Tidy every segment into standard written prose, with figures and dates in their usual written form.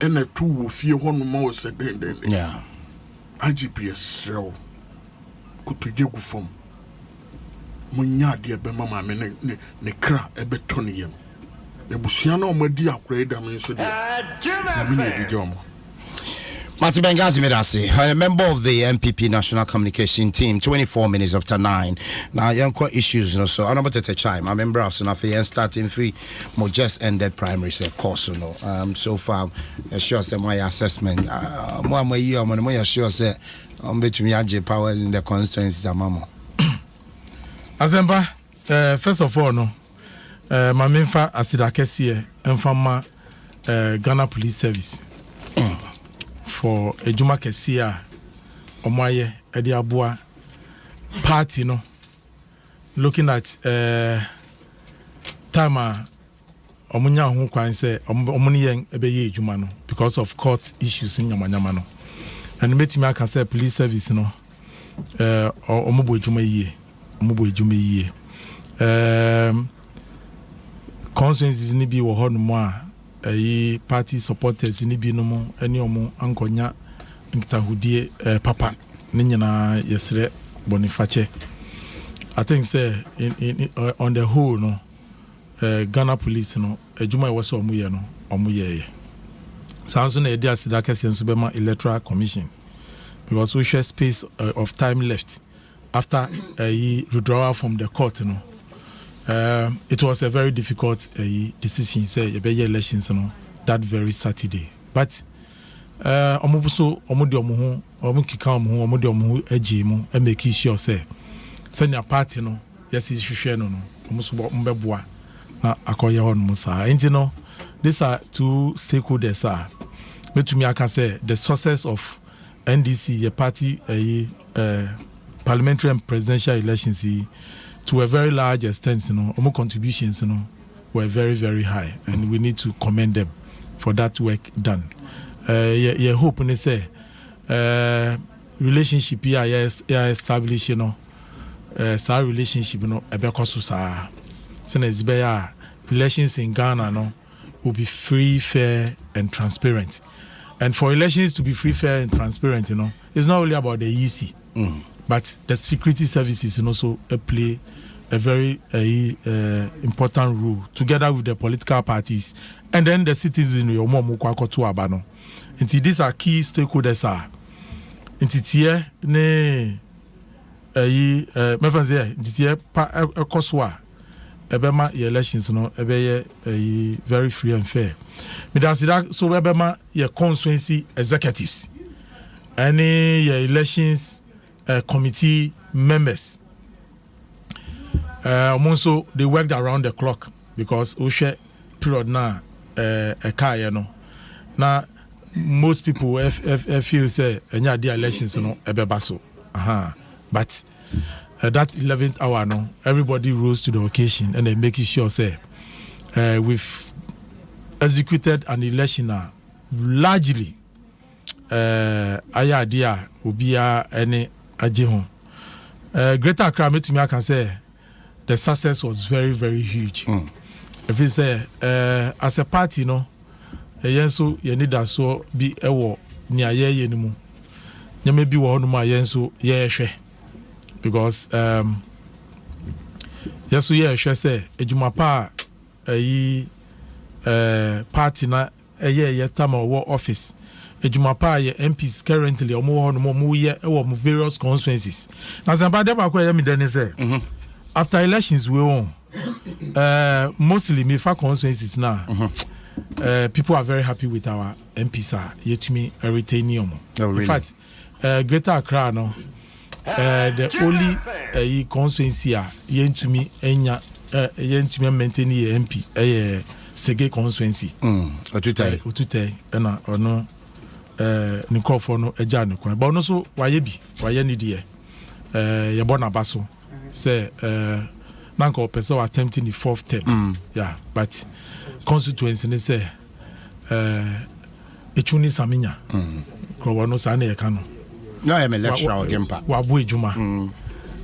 and a 2 will fear 1 more said then. Yeah. IGPS so could to you from Munya dear Bema ne cra a betonium. The Busiano Media grade, I mean, so the Martin Bengazi Medasi, a member of the MPP National Communication Team, 24 minutes after 9. Now, young core issues, so I'm about to take time. I remember us and after starting 3 more just ended primary course, so far, sure, say my assessment. More year, I'm more sure, say, I'm between Yaji powers in the constituencies, Mama. Azemba, first of all, no, my main fa Asidakesi and from Ghana Police Service. For a Juma Kesia Omaye Ediabua party no looking at Tama Omunya who can say Omuni Ebeye Jumano because of court issues in Yamanyamano. And met me I can say police service no Omubo Jumaye Omubo Jumaye consequences ni bi wo hono mo a party supporters ni bi no mo ene omo ankonya nkitahudie papa ni nyina yesre bonifache. I think say on the whole no Ghana police no adwuma e so omo ye no omo ye sanso na edi asida kese nso be ma electoral commission because we share space of time left after withdrawal from the court no. It was a very difficult decision, say, elections that very Saturday. But omubuso omudi omuhu omukika omuhu omudi omuhu ejimu e make sure say senior party no yes is hwehwe no omuso mbeboa na akoye hon musa. Enti no these are 2 stakeholders are betumi aka say the success of NDC your party parliamentary and presidential elections to a very large extent, our contributions, were very, very high, and we need to commend them for that work done. Hope when they say relationship here established, sa relationship, ebekosusa. So elections in Ghana, will be free, fair, and transparent. And for elections to be free, fair, and transparent, it's not only about the EC. But the security services also play a very important role together with the political parties and then the citizens. These are key stakeholders. Here ne ebema elections no very free and fair. So ebema your constituency executives any elections committee members. Also, they worked around the clock because we share period now a car, Now, most people feel say any idea elections, ebebaso. But that 11th hour, everybody rose to the occasion and they make sure say we've executed an election largely. Idea will be any Ajihon. Greater Accra, I can say the success was very, very huge. If you say, as a party, you need that so be a war near ye anymore. You may be one of my yenso, because yes, we say, a Jumapa, party na a year time of war office. Ejumapa ye MPs currently various constituencies. Now say after elections we won. Mostly me for constituencies now. People are very happy with our MPs yet to me retain. In fact, Greater Accra no the only constituency yen to me maintain MP Sege constituency. Otute na ono Nikofo no eja no kwa. But no so waye ni die. Ye bona baso say nanko person attempting the 4th term. Yeah, but constituency ni say echuni saminya. Kwa no sa na ye kanu. No am electoral gempa. Wa bu ejuma.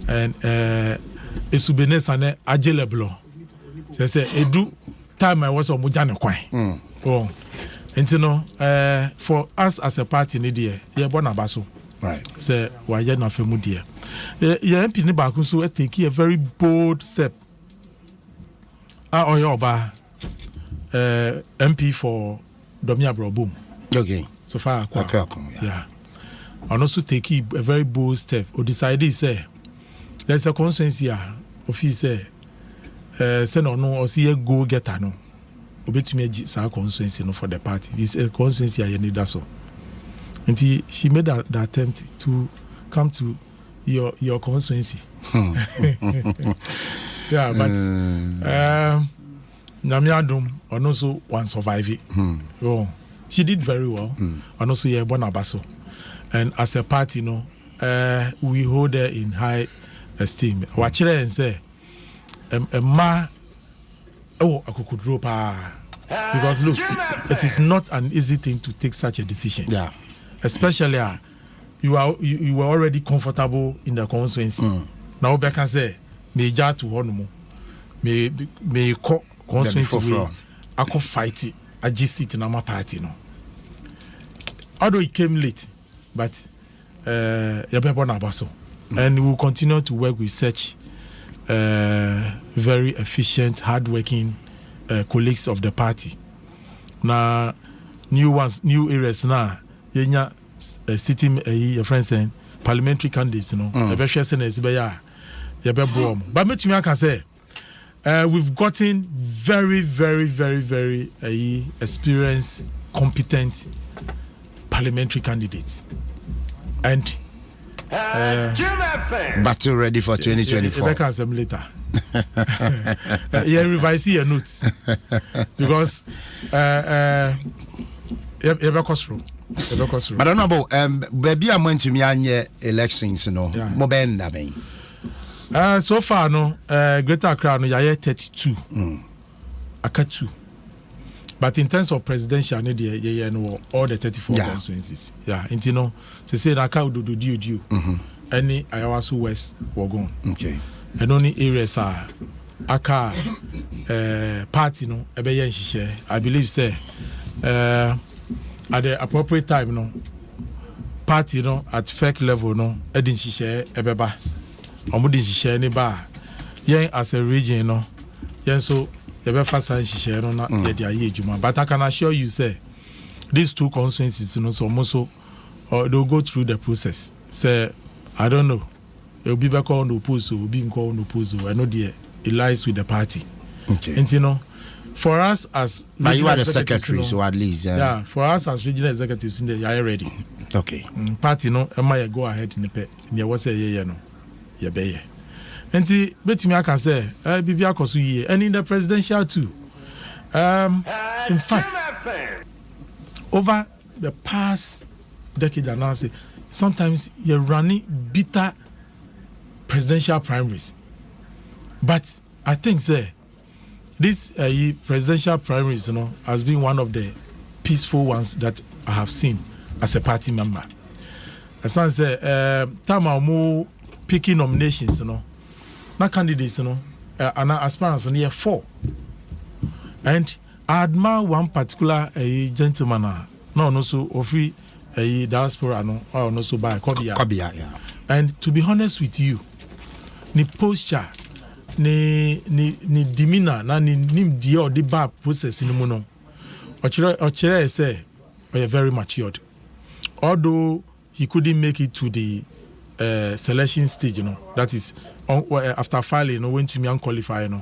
And esubene sane ajeleblo. Say edu time I was on mujane kwan. Oh. And you know, for us as a party, yeah, born abaso. Right. Say, why you're not familiar? Yeah, MP Nibakusu take a very bold step. Oyoba, MP for Domia Brobum. Okay. So far, Okay. yeah. And also take a very bold step. Or decided say there's a consensus here. Office say no or see a go getter no. Obet me a consensus for the party. It's a consensus here. You need that so. And she made the attempt to come to your constituency. Yeah, but Adom and also one survive it. Oh, she did very well. And also yeah, Bonabaso. And as a party, we hold her in high esteem. Watch her and say, I could drop her. Because look, it is not an easy thing to take such a decision. Yeah. Especially you were already comfortable in the constituency. Now I can say major to one may constituency I could fight it. I just sit in our party although it came late, but and we will continue to work with such very efficient, hardworking colleagues of the party. Now new areas now. Yenya sitting your friends saying parliamentary candidates, but me can say we've gotten very, very, very, very experienced, competent parliamentary candidates, and battle ready for 2024. I can say later. Yeah, revise your notes because But I don't know about baby I went to me elections, so far Greater Accra no 32. Aka 2. But in terms of presidential all the 34 constituencies. Yeah, say Aka do any Ayawaso West were gone. Okay. And only areas are Aka party I believe say at the appropriate time, party, at FEC level, Edin Shisha, Ebeba, Omudin Shisha, Neba, Yen as a region, Yen so, Ebe Fasa Shisha, but I can assure you, say, these two constituencies, so also, they'll go through the process. Say, I don't know, it'll be back on the opposed, will be called the opposed, I know it lies with the party. Okay. And for us as but you are the secretary, so at least yeah, for us as regional executives in the are ready. Okay. Party am I go ahead in the pet near what's a year no ye be. And bet me I can say Bibia Kosu ye and in the presidential too. In fact over the past decade and now say sometimes you're running bitter presidential primaries. But I think say this presidential primaries, has been one of the peaceful ones that I have seen as a party member. As I say, time I'm picking nominations, not candidates, and aspirants on year 4. And I admire one particular gentleman, no so free diaspora, no so by Kobia. Yeah. And to be honest with you, the posture. Ni demeanor na ni die or the bar process in muno ochere say we are very matured, although he couldn't make it to the selection stage, that is after filing, went to me unqualified,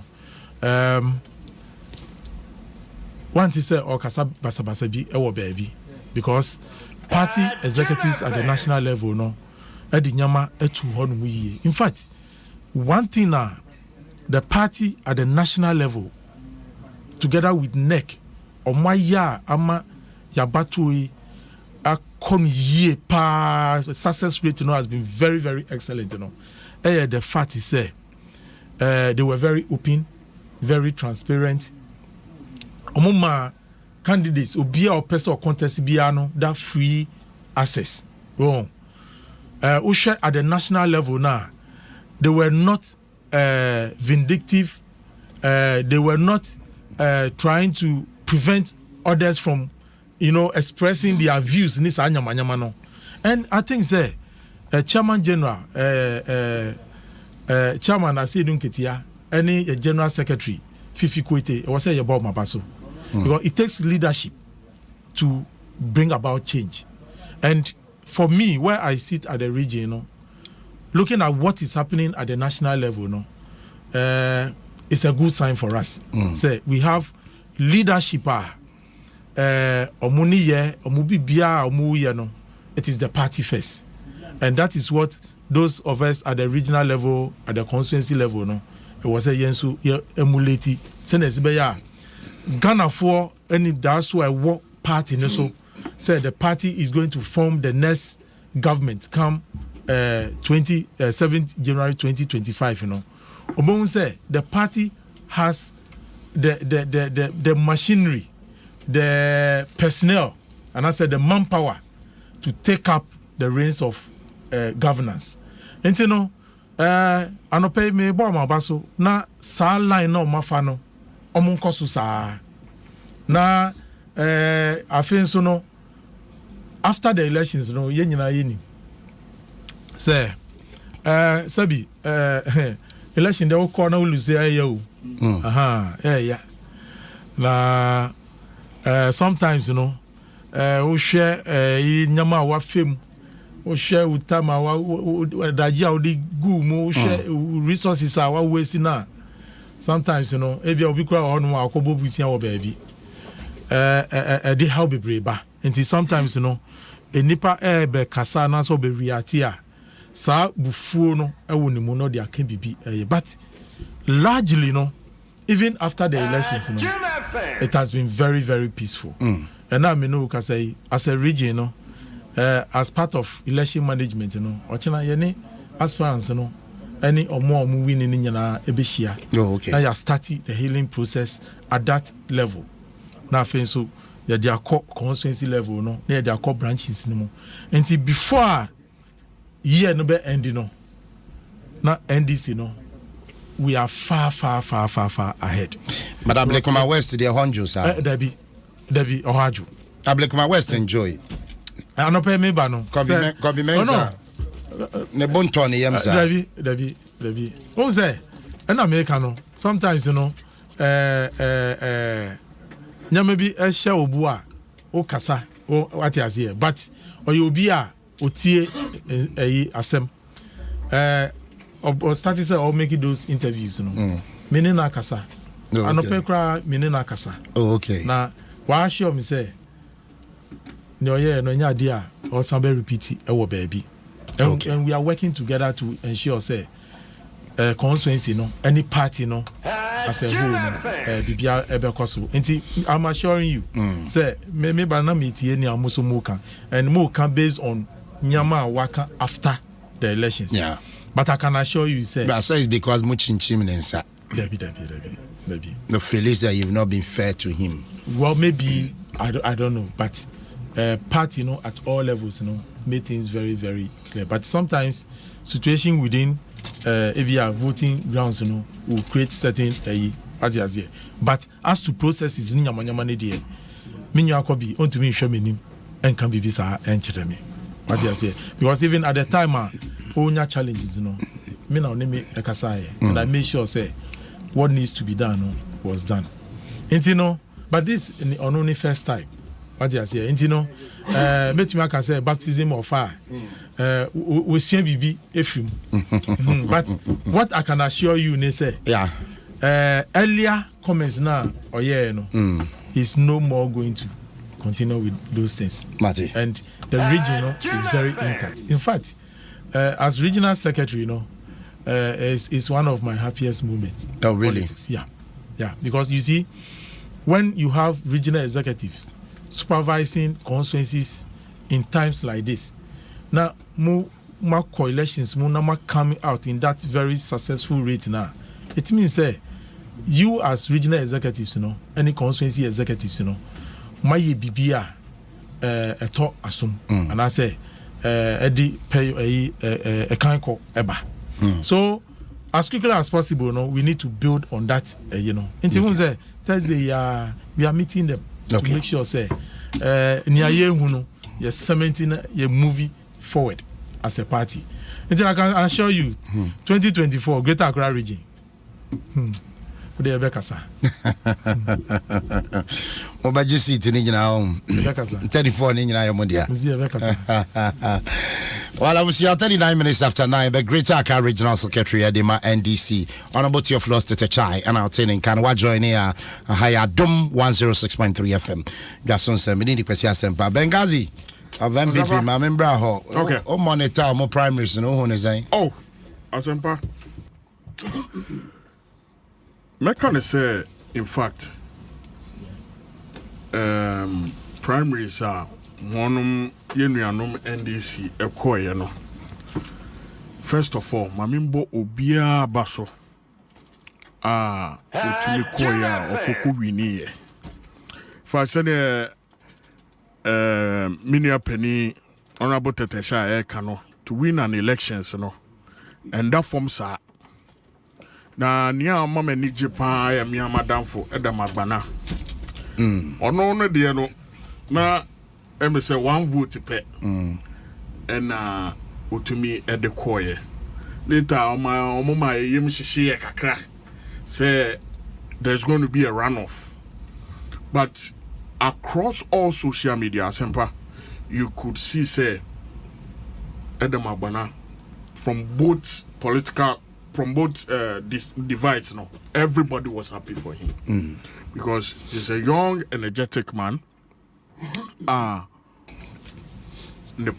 one to say or kasa basabi ewo baby because party executives at the national level edi nyama etu honu yiye. In fact, one thing the party at the national level, together with NEC, or my ama yabatui, a ye pa success rate has been very, very excellent. The fact is say they were very open, very transparent. Omuma candidates obia or person or contest biano that free access. At the national level now, they were not vindictive. They were not trying to prevent others from expressing their views in this anyamanyama. And I think say chairman general chairman Asedun Ketia any general secretary Fifi Kwete was say about Mabaso because it takes leadership to bring about change. And for me, where I sit at the region, looking at what is happening at the national level, it's a good sign for us. Say we have leadership. It is the party first, and that is what those of us at the regional level, at the constituency level, it was a yensu emulate. Ghana for any that's why what party so said the party is going to form the next government come 27th January 2025. Omon say the party has the machinery, the personnel, and I said the manpower to take up the reins of governance. And anope me bo mabaso na sa line no mafano omunkoso sa na afenso no after the elections no ye nyina ye ni say sabi election dey ko na lose aye o yeah na sometimes we share nyama wa fem we share utama wa daji odi gu mo share resources our waste na sometimes ebi obi kura ho no akobo busia wo baabi dey how be breba until sometimes enipa be kasa na so be react sa bufuo no ewo ni mu no dey aka bibi but largely even after the elections it has been very, very peaceful. And now I know can say as a region, as part of election management, ochina yeni aspirants, any or more winning in yana ebeshia. Oh, okay. Now you are starting the healing process at that level. Now so they are constituency level, they are core branches until before year no be ending not NDC we are far ahead. But Ablekuma West, the Honjo, sir. Debbie Ohaju. Ablekuma West enjoy. I don't pay me, Bano. Kobe Mensa. Nebunton, Yamsa. Debbie. Who's there? An Americano. Sometimes, maybe a shell bois, or Cassa, or what is here. But, or you'll be a Otie Asem. Or starting or making those interviews, meaning Akasa. Anopekra meaning Akasa. Oh, okay. Now, why show me say, no, idea or somebody repeat our baby. And we are working together to ensure, say, constituency, any party, as a whole, Bibia Ebekosu. And I'm assuring you, say, maybe Banana meet any Amuso Moka, and Moka based on Nyama Waka after the elections. Yeah. But I can assure you, say. But I say it's because much in Chimney, sir. Maybe. The feelings that you've not been fair to him. Well, maybe I don't know, but party, at all levels, make things very, very clear. But sometimes situation within voting grounds, will create certain but as to processes in Yamanyamane dear, Minya Kobi, on to me, show me and can be visa and chidemi. Because even at the time, onya challenges, me now name a kasai, and I made sure say what needs to be done was done. And but this on only first time. What you say? And make me can say baptism of fire. We see BB Ephraim. But what I can assure you, say, earlier comments now, is no more going to continue with those things. Mati. And the region is very intact. In fact, as regional secretary, is one of my happiest moments. Oh, really? Politics. Yeah. Because you see, when you have regional executives supervising constituencies in times like this, now more coalitions, more coming out in that very successful rate now, it means you as regional executives, any constituency executives, my BBA a talk assume, and I say Eddie pay a kind call eba. So as quickly as possible, we need to build on that, Until Thursday, we are meeting them to make sure, Near Yehuno, you're cementing your movie forward as a party. Until I can assure you, 2024, Greater Accra region. They are Bekasa. Obaji seat in India. 34 in India, Mondia. Well, I will see 39 minutes after 9. The Greater Accra Regional Secretary Adema NDC, Honorable Theophilus Tetechai, and our tenant Kanwa join here. Adom 106.3 FM. Dwaso Nsem, Mini Pesia Sempa. Benghazi of MVP, my member. Okay. Oh, monitor, more primaries, no one is saying. Oh, Asempa. Mekane say, in fact, primaries are one yenuanom NDC ekoye no. First of all, mamimbo obia baso otumi koya okoko wini ye. For say minia penny Honorable Tetesha Kano to win an elections no. And that forms are na nia mama ni jipa ya mi amadamfo edamagbana ono no de no na em say one vote pe na otumi ede koye later oma yem hihye kakra say there's going to be a runoff, but across all social media Asempa, you could see say edamagbana from both divides, no, everybody was happy for him because he's a young, energetic man. The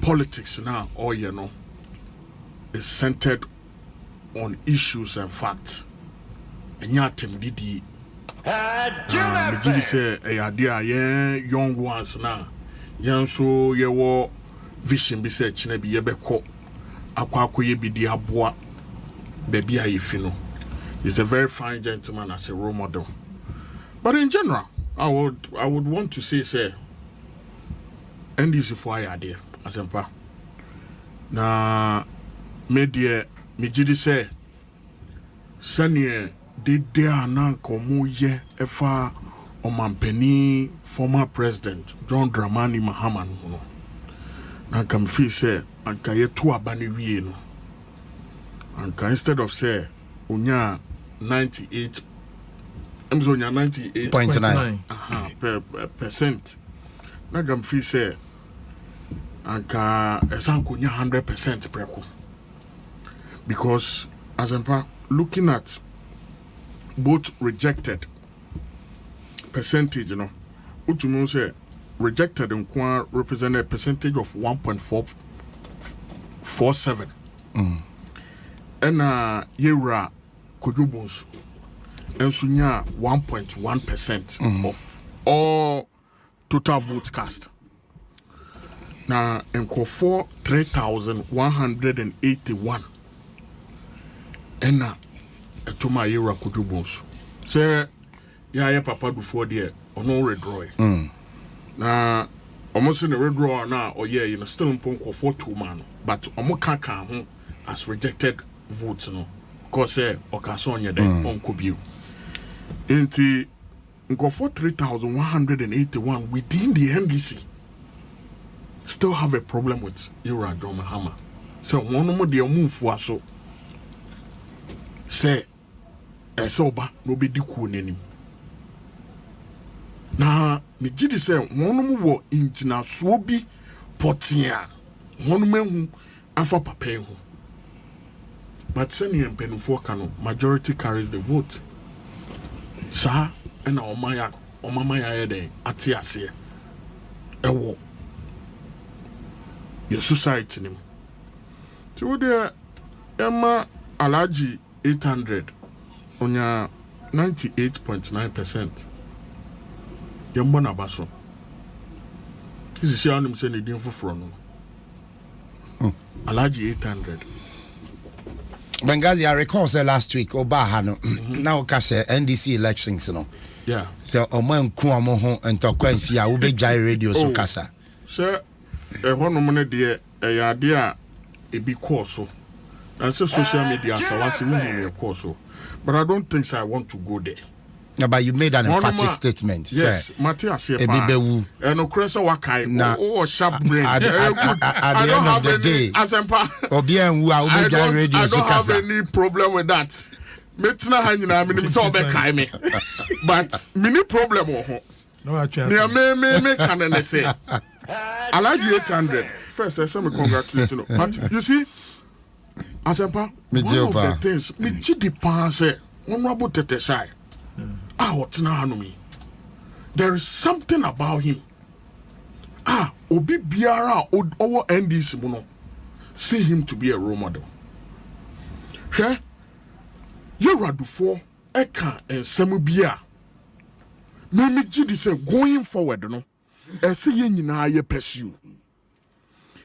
politics now, is centered on issues and facts. And yatem didi. Say young ones now. Yan so ye wo vision be said chine be yebeko akwa ye bi di aboa. Baby Aifino. He's a very fine gentleman as a role model. But in general, I would want to say NDC for idea Asempa. Na media mijidi say sanye did there nan komu ye efa omampeni former president John Dramani Mahama no. Na kam fi say anka ye to abani wie no. And instead of say unya 98 98.9 percent na gam fi say anka esanko nya 100% preko, because Asempa looking at both rejected percentage, utumu say rejected nkwa represent a percentage of 1.47. Ena yera kodubonsu ensunya 1.1% of all total vote cast. Na enko for 3,181 ena etuma yera kodubonsu say ya papa do for there ono redraw na almost in a redraw na oye still mponko for 2 man, but omo kaka ho as rejected votes no cause okasonya den onko biu enti nko for 3,181 within the NDC still have a problem with Adom Mahama. So one more de omunfu aso say esoba no be di ku nanim na me gidi say one mo wo injina so bi potia one mehu afa papa hu. But seni Mpensenpensenmu kano majority carries the vote. Sa ena omama ya yede ati ase ewo your society nim. Ti wo de ema alaji 800 onya 98.9%. Yembo na baso. This is how say ne din foforo no. Alaji 800. Benghazi, I recall say last week Obahano now kase NDC elections, Yeah. So oman kuamo ho entokwansi a wo be jai radio so kasa. Sir, hono mo ne de ya de a ebi course. And so social media so wants to move course. But I don't think I want to go there. Yeah, but you made an emphatic statement. Yes, Matthias. Ebibewu. And Okresa Wakai. Oh, sharp brain. At the end of the day, I don't have any problem with that. Metina hanyina me so obekai me. But mini problem ho. No actually. Me can say. Alaji 800. First I say me congratulate you. But you see Asempa, one of the things me chidi pan say honorable tete shy. There is something about him. Obi biara owo NDC muno see him to be a role model. Hwe Yeradufo eka ensemu bia. Me gidi say going forward no. Ese ye nyina ye pursue.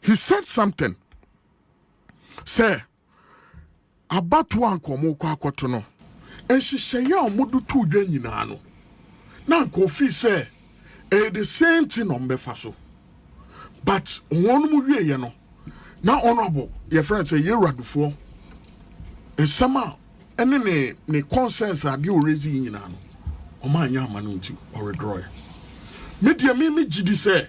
He said something. Say about one komo kwa kwato no. And she say ya omodu tu dwa nyina no. Na kofi say the same thing on befa so. But one mu wie ye no. Na honorable your friend say Yeradufo. And sama ene ne concerns ade already nyina no. O ma anya ama no nti or withdraw. Media me gidi say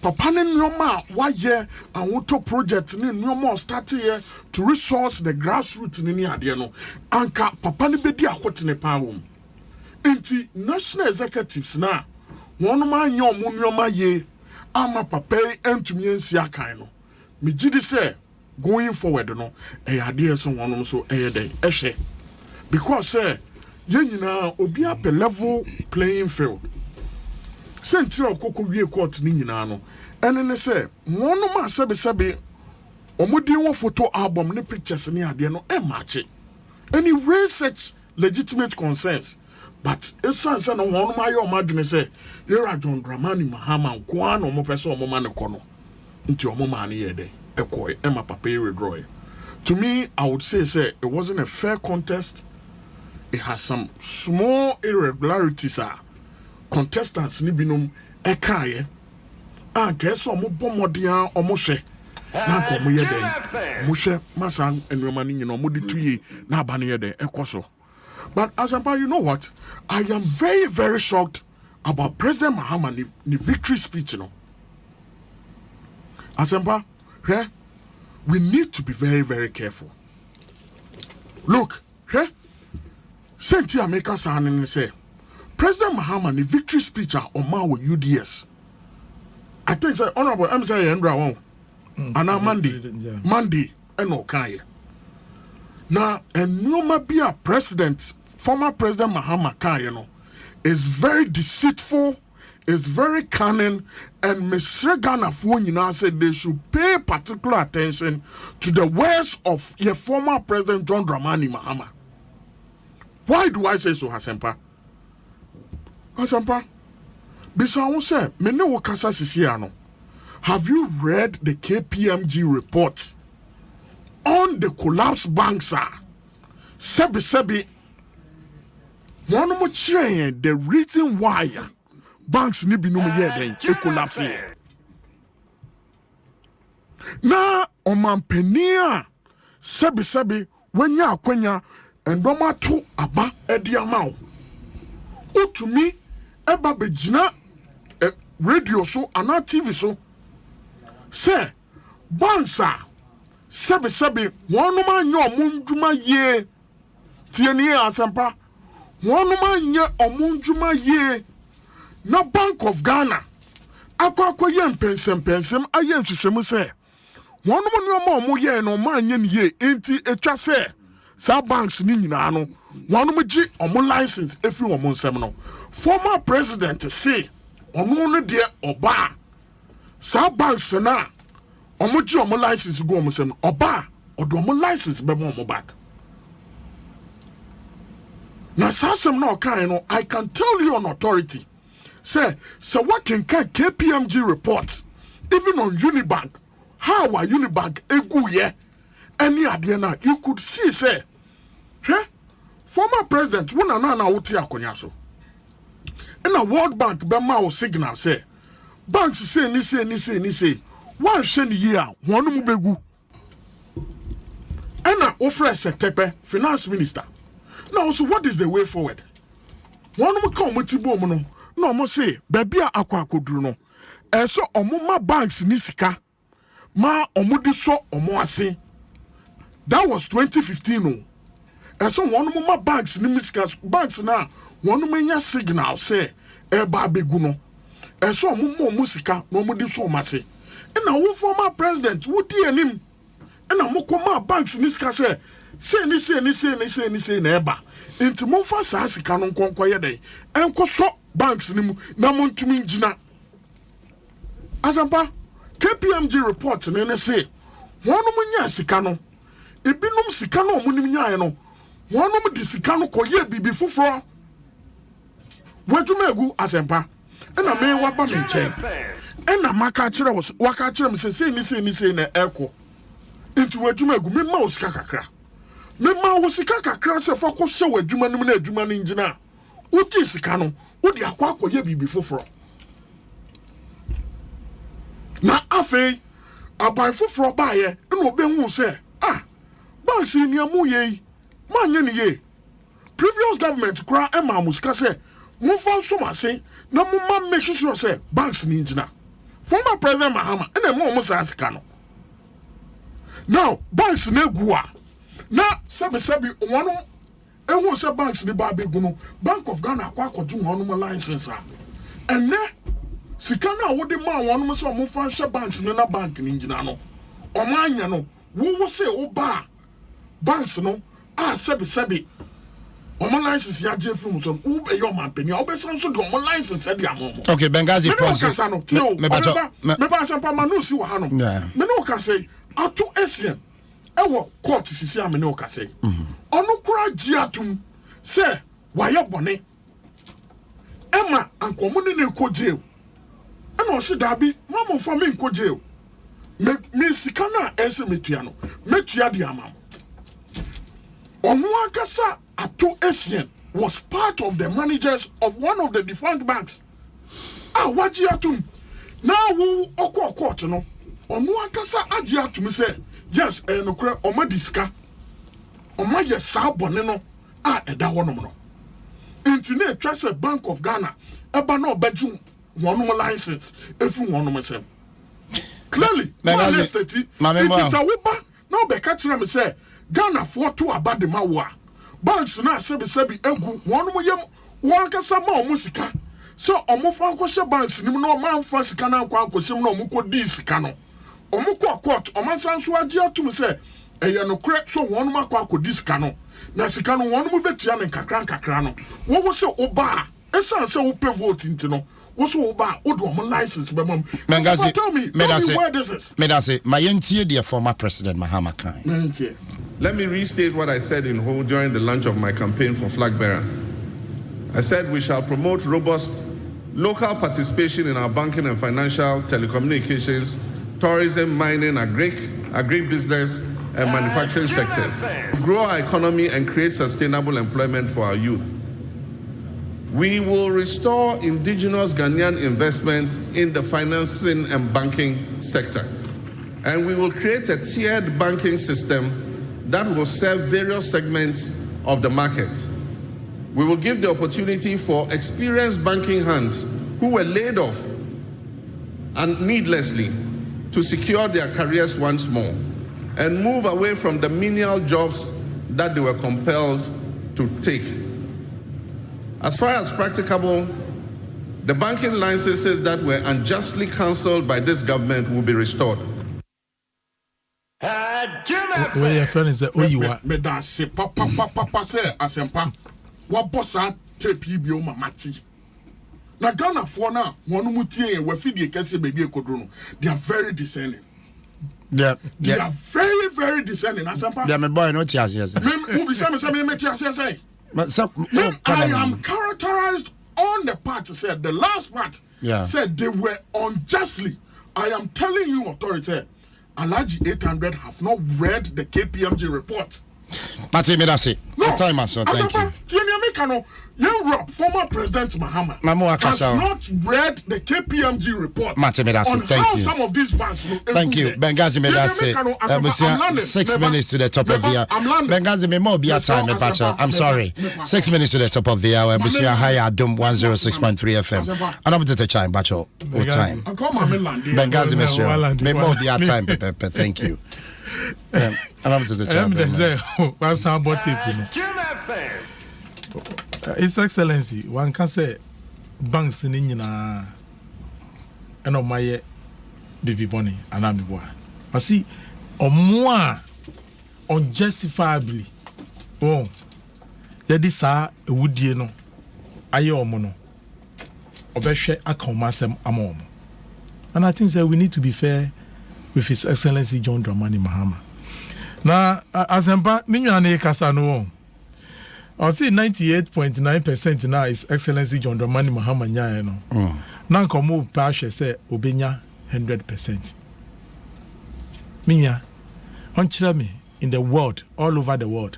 papa ne nyoma waye anwoto project ne nyoma start here to resource the grassroots ne ade no anka papa ne bedi akotene pa wom enti national executives na wonu ma nya omo nyoma ye ama papa entumi ensi akan no me gidi say going forward no ade so wonu so den ehwe because say ye nyina obi up a level playing field Sentira okoko wie court ni nyina no ene ne se wono ma sebe omudi won photo album ne pictures ni ade no e match any raise such legitimate concerns but esanse no wono ma ye o madwene se Yera John Dramani Mahama nko an o mo pese o mo ma ne kono nti o mo ma ne ye den ekoi e ma papa e withdraw. To me I would say it wasn't a fair contest. It has some small irregularities contestants ni binom ekaye guess omo bomodia omo hwe na ko mo yeden mo hwe masan enwema ni nyina omo de tuye na aba ne yeden ekoso. But Asampa, you know what, I am very very shocked about President Mahama ni victory speech, you know. Asampa, we need to be very very careful. Look, Senti America san say President Mahama ni victory speech on my UDS. I think say honorable I'm saying Andra ana Monday and okay. Now and no ma be a president, former President Mahama Kaya no is very deceitful, is very cunning, and Mr. Ghana for said they should pay particular attention to the words of your former President John Dramani Mahama. Why do I say so, Asempa? Asampa, bisa won say me ne wo kasa sisia no. Have you read the KPMG report on the collapsed banks? Sebi one mo chire the reason why banks ni bi no mo ye den e collapse here. Na omampania sebi wenya akwanya endoma to aba ediamao. Utumi eba begina radio so ana TV so say bansa sebi wonu ma nya omundwuma ye tieni Asempa wonu ma nya omundwuma ye na Bank of Ghana akwa ye Mpensenpensenmu aye nhwehwemu say wonu mo nneoma omo ye no ma nya ne ye enti etwa say sa banks ni nyina no wonu mo gi omo license efi omo nsem no. Former president say omo no de oba sa banks na omo gi omo license go omo nsem oba odo omo license be mo back. Na sasem na okan no I can tell you on authority say so what can KPMG report even on Unibank how are Unibank egu ye any ade na you could see say former president wona na wote akonya so in a World Bank be ma o signal say banks say ni say one hwe ni year wonu mu begu ena offer Setepe finance minister. Now so what is the way forward? One of come with Tibomono. No more say, baby aquacodruno. So omuma banks nisika. Ma omudi so omoase. That was 2015. No. So one of banks nisika banks now. One of signal say, eba beguno. So mumo musika no mudi so mase. And now former president would him. And now mokoma banks nisika say neba. Into Mofa Sassi canon conquer day, and so banks namon to me jina. Azampa KPMG reports and say one munya sicano. It be no sicano munimiano. One of the sicano coye be fufro. Where to megu Azampa, and I may wapa me chain. And a macachera was wakachera say na echo. Into where to megu me mouse kakakra. Me ma wo sika kakra se fa ko se wadwuma nim na adwuma no ngina uti sika no wo di akwa akoye bibi foforo na afei abai foforo baaye na obehu se banks ni amu ye ma nya ni ye previous government kra e ma musika se mo fa so mase na mo ma make sure se banks ni ngina former president Mahama na mo sa sika no now banks na gua na sabi one ehun say banks ni ba beguno Bank of Ghana akwakoju one license ene sika na wo de ma one so mo fa hwe banks ni na bank ni ngina no omanya no wo say wo ba banks no sabi omo license ya je from so wo be your man penia wo be so so de omo license de amomo okay Benghazi pause me ba sampa manu si wa ha no me no ka say ato esien ewo court sisi amene o ka say onu kura giatum say waye bone ema ankomo ne ko jail ena o se dabi mamo fa me ko jail me sika na ese metua no metua di amam onu akasa ato esien was part of the managers of one of the defunct banks wagiatum now wo okọ court no onu akasa agiatum say yes, no cry or madiska or my yes, sabon no eda one no. Internet trust Bank of Ghana, eba no bedroom one license, if you want to clearly, it is a wuba. Now, be catching me say Ghana for two about the mawa. Banks na sebi egu one one kasama musika. So, omofa banks ni no man first kana kwa kosim no muko disikano. Omuko court omansan so agia to me say eya no kre so wonu makwa akodi sika no na sika no wonu mu betua ne kakra no wo se oba esan se wo pay vote ntino wo so oba wo do omo license be mam Benghazi tell me where this is Medase my yentie the former president Mahama kan Let me restate what I said in Ho during the launch of my campaign for flag bearer. I said we shall promote robust local participation in our banking and financial, telecommunications, tourism, mining, agribusiness, and manufacturing sectors. Grow our economy and create sustainable employment for our youth. We will restore indigenous Ghanaian investment in the financing and banking sector. And we will create a tiered banking system that will serve various segments of the market. We will give the opportunity for experienced banking hands who were laid off and needlessly to secure their careers once more and move away from the menial jobs that they were compelled to take. As far as practicable, the banking licenses that were unjustly cancelled by this government will be restored. Where your friend is Oyiwa. Me da se papa say asempa. Wa bossa tape bi o mamati. Na Ghana for now, one mutie we fidie kese baby ekodro. They are very discerning. They are very, very discerning. Asempa. Yeah, my boy, no tears, yes. Me who be say me tears say. I am characterized on the part said the last part said they were unjustly. I am telling you, authority, Alaji 800 have not read the KPMG report. Mati Medase, no. The time, sir. Thank you. Mekano, Europe, former President Mahama, has not read the KPMG report on how some of these banks. Thank you. Bengazi Medase. 6 minutes to the top of the hour. Bengazi me more be a time, I'm sorry. 6 minutes to the top of the hour. Busia High Adom 106.3 FM. And I'm to the time, Bacho. What time? Bengazi Messi. Me more be a time, Pepe. Thank you. And I'm to the time. What's about His Excellency, one can say banks in India and on my baby bunny and I'm boy. I see or more unjustifiably. Oh, that is a would you know? Ayo mono. Obeshe akomasem amom. And I think that we need to be fair with His Excellency John Dramani Mahama. Now, Azemba, Minyane Kasano. I'll say 98.9% now is Excellency John Dramani Mahama Nyaya no. Now come Pasha say Obenya 100%. Minya, on me in the world, all over the world,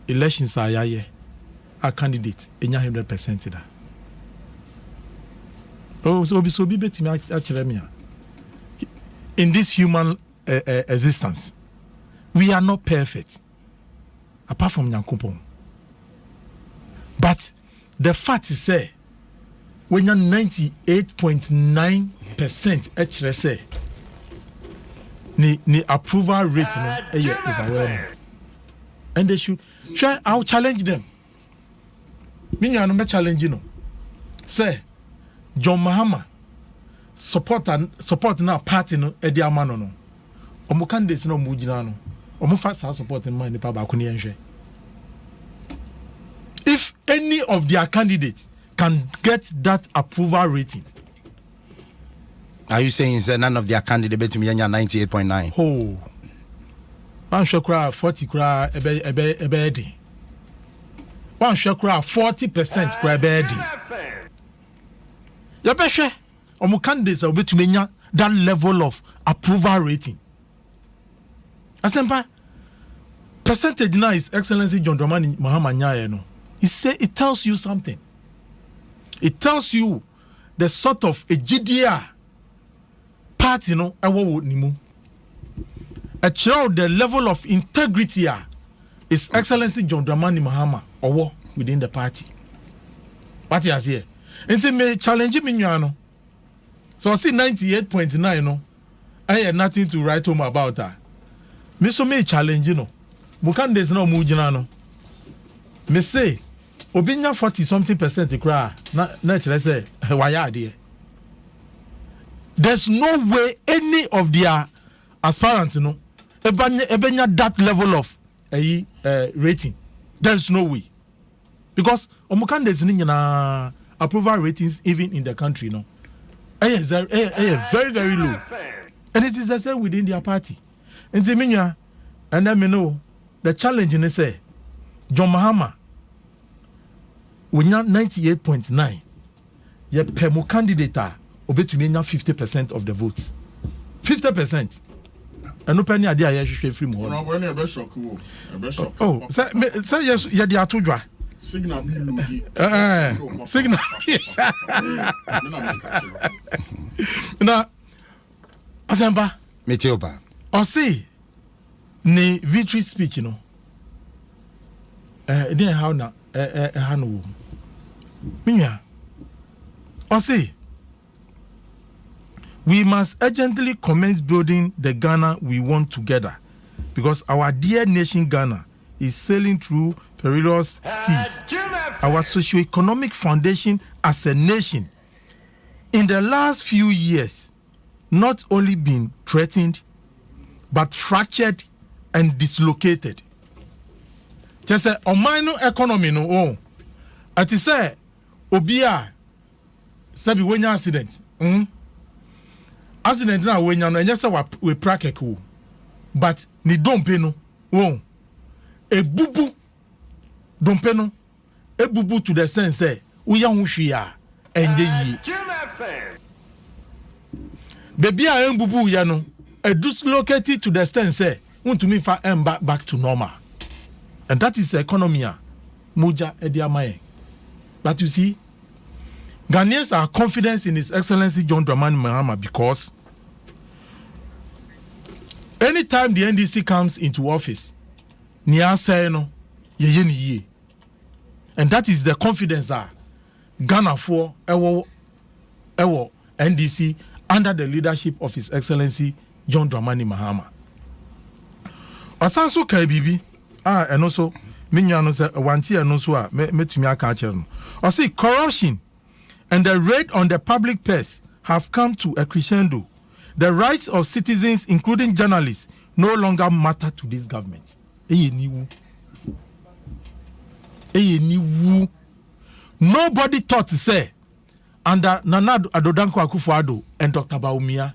elections are yaye, a candidate, 100% da. Oh, so be beti me actually me. In this human existence, we are not perfect, apart from Nyankopon. But the fact is, when you're 98.9% actually say, ni approval rate no overwhelming, and they should try. I'll challenge them. Me no me challenge you no. Say, John Mahama support na party no edi amano no. Omo candidates no mu gina no. Omo fast support in mind nipa ba ko ni enhwe. If any of their candidates can get that approval rating. Are you saying that none of their candidates to me 98.9? Oh. One shakra 40 kra ebedi. One shakra 40% kra ebedi. Ya beshe omo candidates will be to me that level of approval rating. Asempa percentage now is Excellency John Dramani Mahama Nyaye no. It tells you something. It tells you the sort of a GDR party, no, a child, the level of integrity is Excellency John Dramani Mahama or within the party. What he has here. And say me challenge me, no. So I see 98.9, no. I had nothing to write home about that. Me so me challenge, you know. Mukan there's no mujina, no. Me say, Obinya 40-something% cry. Naturally say, why are they? There's no way any of their aspirants, you know, ebenya that level of rating. There's no way. Because omukan there's na approval ratings even in the country, no. Very, very low. And it is the same within their party. And then me know the challenge in say John Mahama we have 98.9. Ye pemo candidate obe to me 50% of the votes. 50%. And no penny idea ye hwe free mo. Oh, say yes ye dey atodwa. Signal me Louis. Signal. Na Asemba Meteoba. O see ni victory speech no. Then how na no. Minya, or say, we must urgently commence building the Ghana we want together, because our dear nation Ghana is sailing through perilous seas. Our socio-economic foundation as a nation, in the last few years, not only been threatened, but fractured and dislocated. Just say, on minor economy no oh. Ati say obia sabi wenya accident. Accident na wenya no enye say we bracket wo. But ni dompe no wo. Ebubu dompe no ebubu to the sense say we ya ho hwe a enye yi. Baby a embubu ya no dislocated to the sense say want to me fa back to normal. And that is the economy. moja ediamaye. But you see, Ghanaians are confident in His Excellency John Dramani Mahama because anytime the NDC comes into office, niya say no, ye ni ye. And that is the confidence that Ghana for ewo NDC under the leadership of His Excellency John Dramani Mahama. Asanso Kaibibi, and also, Minyano said, one tier no so, met me a catcher. I see corruption and the raid on the public purse have come to a crescendo. The rights of citizens, including journalists, no longer matter to this government. Nobody thought to say, under Nana Adodanko Akufo-Addo and Dr. Bawumia,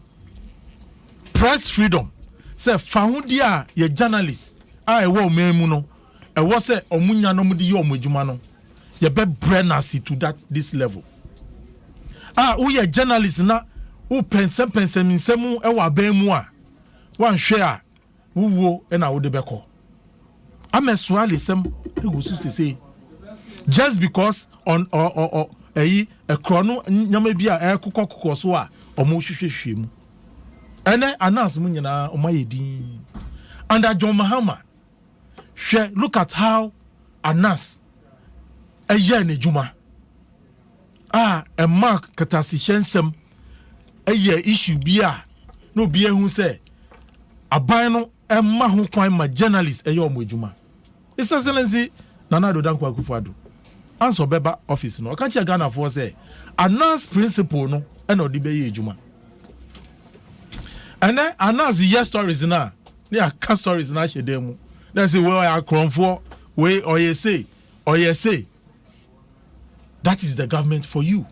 press freedom. Say, Fahudia, ye journalists, I wo memuno, and was say, Omunya no mudi yo mujumano, ye be brenasi to this level. Uye journalists na, Mpensenpensenmu ewa bemua, one share, wo ena udebeko. Ameswali sem, say, just because on a chrono nyamebia kuko so a omo hwehwehwe mu ene announce mu nyina omayedi under John Mahama look at how announce eye na juma mark katasi hensem eye issue bia no bia hu say aban no emma ho kwan ma journalist eye omo juma His Excellency Nana Adodanko Akufo-Addo answer beba office no can't you Ghana for say announce principle no and no debate ejuma and then announce the year stories na there are stories na shedemu then say well I come for way or you say that is the government for you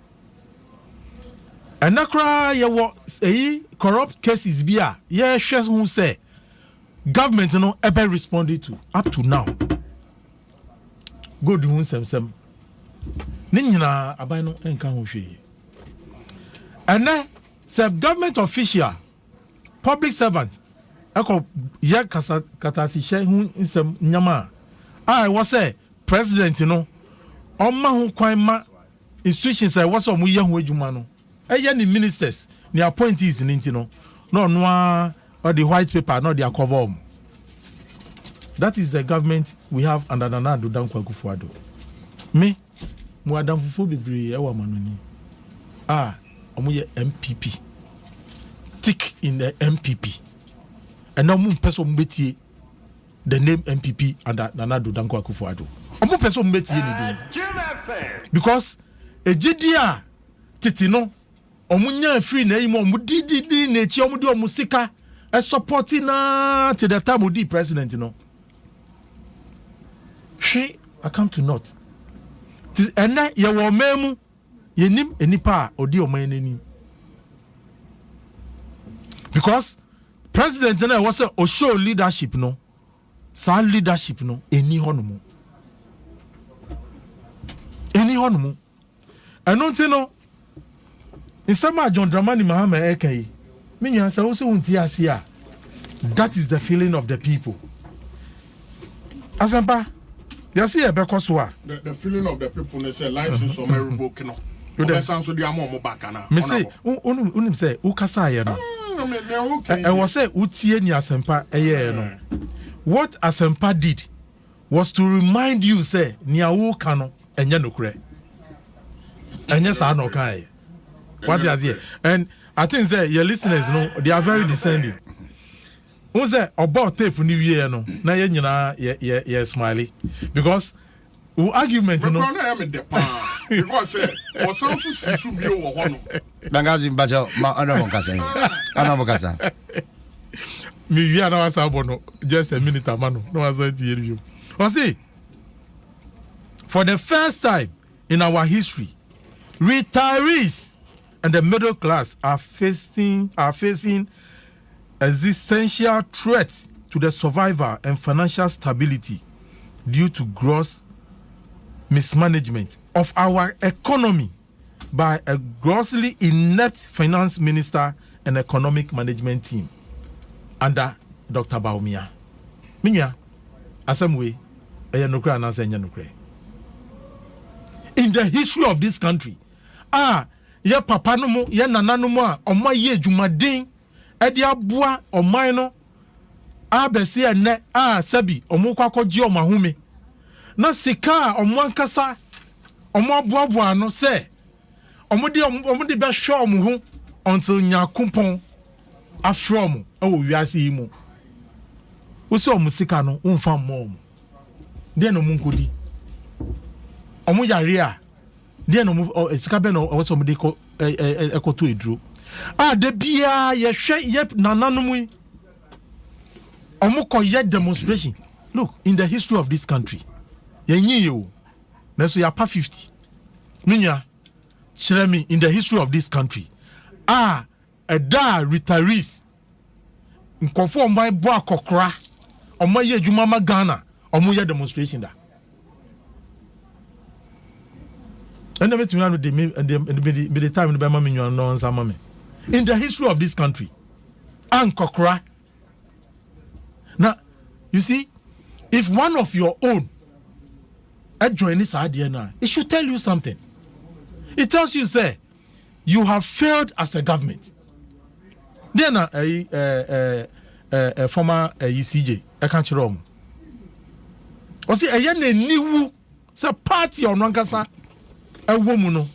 and nakra ye what corrupt cases bia ye shares who say government no ever responded to up to now go do Nsem Ninyina abano enka ho hwe. And then sub government official public servant eko ye katasi she hu nsem nyama I was say president no omma ho kwan ma institutions I was omo ye ho adwuma no eye ni ministers ni appointees ni ntino no no or the white paper no their cover. That is the government we have under Nana Adodanko Akufo-Addo. Me mu adamfofo bebre ewa manoni omoye MPP tick in the MPP and now mu person mbetie the name MPP under Nana Adodanko Akufo-Addo omo person mbetie ni dey because ejidia titi no omunya free na yimo omu didi na echi omu di omu sika support na to the time of the president no she I come to note and then ye wo memu ye nim enipa odi omanani because president na was say o show leadership no sa leadership no eni honomu eno ntino insama John Dramani Mahama ekai minyan sa wo se wonti ase a that is the feeling of the people asampa. You see a bekoswa. The feeling of the people they say license or revoke no. You sound so the amo back na. Me say unim say ukasa ye no. I was say utie ni asempa eye no. What asempa did was to remind you say ni awo ka no enye nokure. Enye sa no kai. What is here? And I think say your listeners know they are very descending. Who say about tape ni wie no na ye nyina ye smiley because who argument no because say o so sisu bi wo ho no Bangazi mbaja ma ana kasa mi wie na wasa bono just a minute amano no wasa tie you o see for the first time in our history retirees and the middle class are facing existential threats to the survival and financial stability due to gross mismanagement of our economy by a grossly inept finance minister and economic management team under Dr. Bawumia. Minya, asamwe, eya nukre anasa enya nukre. in the history of this country. Ye papa no mu, ye nana no mu a oma ye dwumaden e de aboa oman no abese ene sabi omo kwakogye omahome na sika omo ankasa omo aboaboa no se omo de be hwe omo ho until nyakumpon afro mo e wo wiase yi mu wo se omo sika no wo mfa mo omo de no mu nkodi omo yare a de no mu sika be no wo se omo de ko ekoto eduro de bia ye hwe ye nananom yi omo ko ye demonstration. Look, in the history of this country yenyi yo na so ya pa 50 minya share me in the history of this country retirees nkofo omai bo akokora omo ye adwuma ma Ghana omo ye demonstration da and the time the Bama minyo no nsama me in the history of this country ankokora. Now you see, if one of your own join this idea now, it should tell you something. It tells you, say, you have failed as a government. Then former CJ, I can't wrong. Or see, a young new party on Wankasa, a woman.